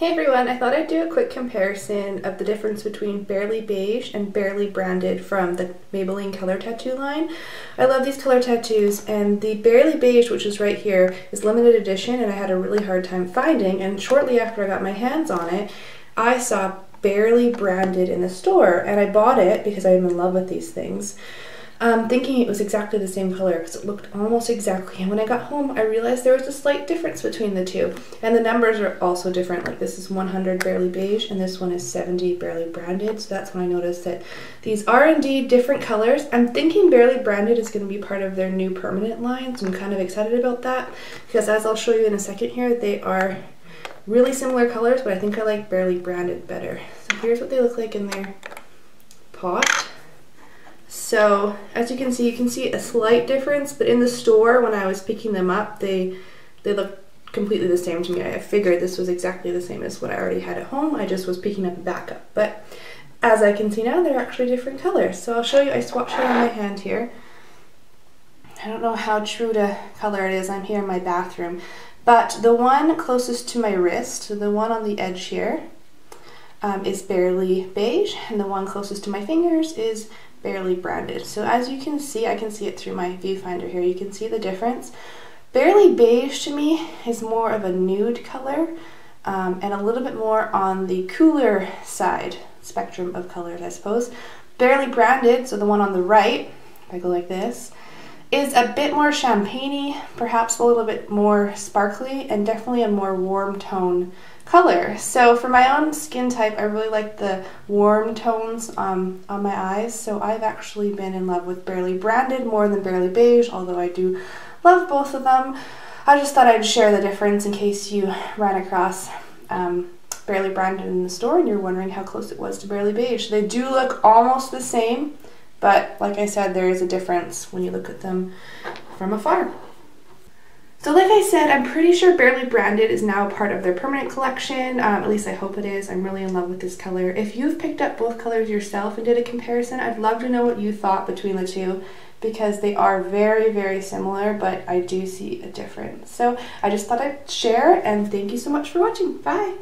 Hey everyone, I thought I'd do a quick comparison of the difference between Barely Beige and Barely Branded from the Maybelline color tattoo line. I love these color tattoos, and the Barely Beige, which is right here, is limited edition and I had a really hard time finding, and shortly after I got my hands on it, I saw Barely Branded in the store and I bought it because I'm in love with these things. Thinking it was exactly the same color because it looked almost exactly, and when I got home I realized there was a slight difference between the two, and the numbers are also different. Like this is 100 Barely Beige and this one is 70 Barely Branded, so that's when I noticed that these are indeed different colors. I'm thinking Barely Branded is going to be part of their new permanent line, so I'm kind of excited about that because, as I'll show you in a second here, they are really similar colors, but I think I like Barely Branded better. So here's what they look like in their pot. So as you can see a slight difference, but in the store when I was picking them up, they look completely the same to me. I figured this was exactly the same as what I already had at home. I just was picking up a backup. But as I can see now, they're actually different colors. So I'll show you, I swatched it on my hand here. I don't know how true to color it is. I'm here in my bathroom. But the one closest to my wrist, the one on the edge here, is Barely Beige, and the one closest to my fingers is Barely Branded. So as you can see, I can see it through my viewfinder here, you can see the difference. Barely Beige to me is more of a nude color, and a little bit more on the cooler side spectrum of colors, I suppose. Barely Branded, so the one on the right, if I go like this, is a bit more champagne-y, perhaps a little bit more sparkly, and definitely a more warm tone color. So for my own skin type, I really like the warm tones on my eyes, so I've actually been in love with Barely Branded more than Barely Beige, although I do love both of them. I just thought I'd share the difference in case you ran across Barely Branded in the store and you're wondering how close it was to Barely Beige. They do look almost the same, but like I said, there is a difference when you look at them from afar. So like I said, I'm pretty sure Barely Branded is now part of their permanent collection. At least I hope it is. I'm really in love with this color. If you've picked up both colors yourself and did a comparison, I'd love to know what you thought between the two, because they are very, very similar, but I do see a difference. So I just thought I'd share, and thank you so much for watching. Bye!